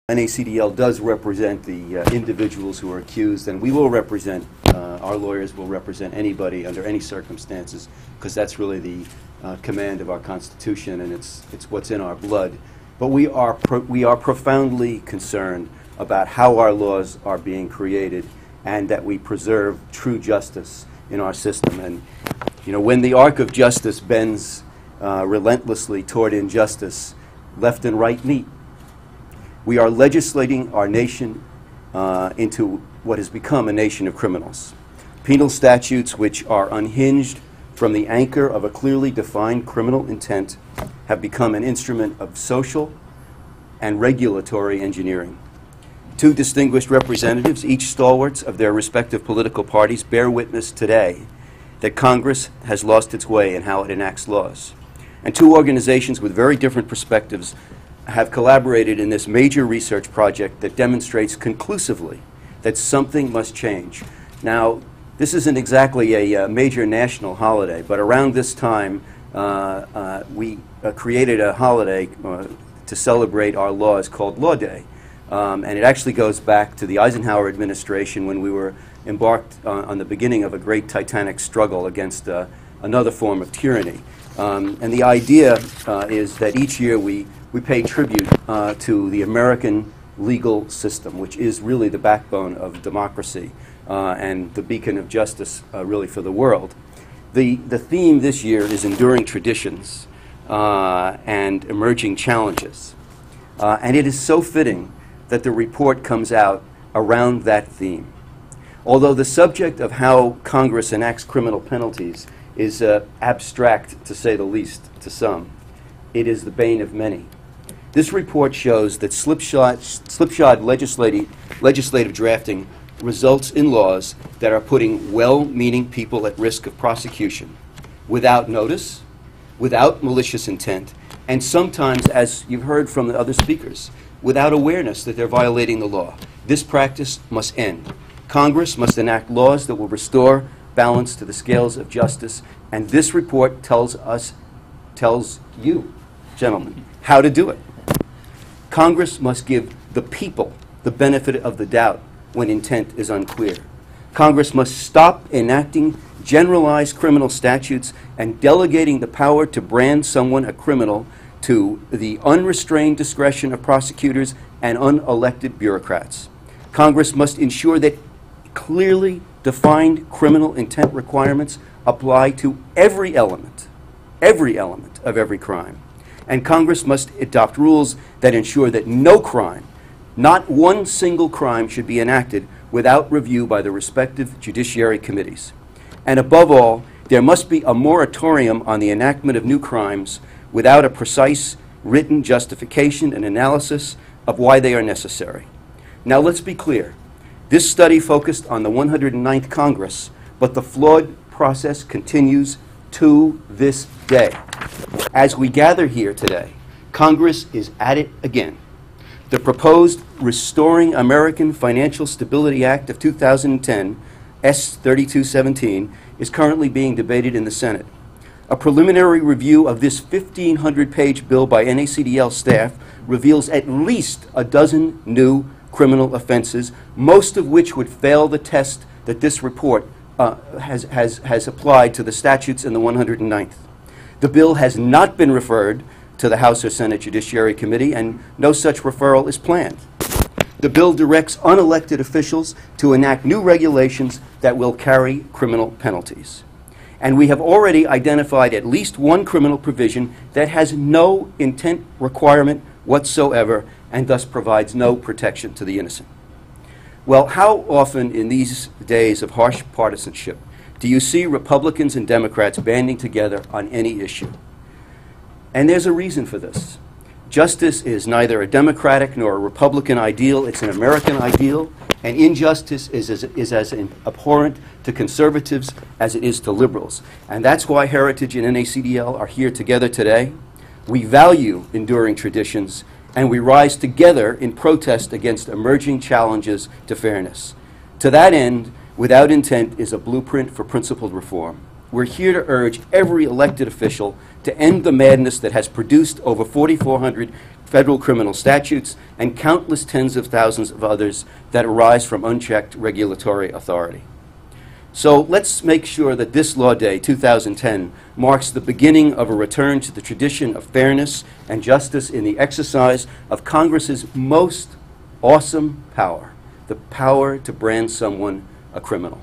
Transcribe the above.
NACDL does represent the individuals who are accused, and we will represent, our lawyers will represent anybody under any circumstances, because that's really the command of our Constitution, and it's what's in our blood. But we are profoundly concerned about how our laws are being created and that we preserve true justice in our system. And you know, when the arc of justice bends relentlessly toward injustice, left and right meet. We are legislating our nation into what has become a nation of criminals. Penal statutes which are unhinged from the anchor of a clearly defined criminal intent have become an instrument of social and regulatory engineering. Two distinguished representatives, each stalwarts of their respective political parties, bear witness today that Congress has lost its way in how it enacts laws. And two organizations with very different perspectives have collaborated in this major research project that demonstrates conclusively that something must change. Now, this isn't exactly a major national holiday, but around this time we created a holiday to celebrate our laws called Law Day. And it actually goes back to the Eisenhower administration when we were embarked on the beginning of a great titanic struggle against another form of tyranny. And the idea is that each year we pay tribute to the American legal system, which is really the backbone of democracy and the beacon of justice really for the world. The theme this year is enduring traditions and emerging challenges. And it is so fitting that the report comes out around that theme. Although the subject of how Congress enacts criminal penalties is abstract, to say the least, to some, it is the bane of many. This report shows that slipshod legislative drafting results in laws that are putting well-meaning people at risk of prosecution without notice, without malicious intent, and sometimes, as you've heard from the other speakers, without awareness that they're violating the law. This practice must end. Congress must enact laws that will restore balance to the scales of justice, and this report tells you, gentlemen, how to do it. Congress must give the people the benefit of the doubt when intent is unclear. Congress must stop enacting generalized criminal statutes and delegating the power to brand someone a criminal to the unrestrained discretion of prosecutors and unelected bureaucrats. Congress must ensure that clearly defined criminal intent requirements apply to every element of every crime. And Congress must adopt rules that ensure that no crime, not one single crime, should be enacted without review by the respective judiciary committees. And above all, there must be a moratorium on the enactment of new crimes without a precise written justification and analysis of why they are necessary. Now let's be clear. This study focused on the 109th Congress, but the flawed process continues to this day. As we gather here today, Congress is at it again. The proposed Restoring American Financial Stability Act of 2010, S. 3217, is currently being debated in the Senate. A preliminary review of this 1,500-page bill by NACDL staff reveals at least a dozen new criminal offenses, most of which would fail the test that this report has applied to the statutes in the 109th. The bill has not been referred to the House or Senate Judiciary Committee, and no such referral is planned. The bill directs unelected officials to enact new regulations that will carry criminal penalties. And we have already identified at least one criminal provision that has no intent requirement whatsoever and thus provides no protection to the innocent. Well, how often in these days of harsh partisanship do you see Republicans and Democrats banding together on any issue? And there's a reason for this. Justice is neither a Democratic nor a Republican ideal, it's an American ideal, and injustice is as abhorrent to conservatives as it is to liberals. And that's why Heritage and NACDL are here together today. We value enduring traditions, and we rise together in protest against emerging challenges to fairness. To that end, Without Intent is a blueprint for principled reform. We're here to urge every elected official to end the madness that has produced over 4,400 federal criminal statutes, and countless tens of thousands of others that arise from unchecked regulatory authority. So let's make sure that this Law Day, 2010, marks the beginning of a return to the tradition of fairness and justice in the exercise of Congress's most awesome power, the power to brand someone a criminal.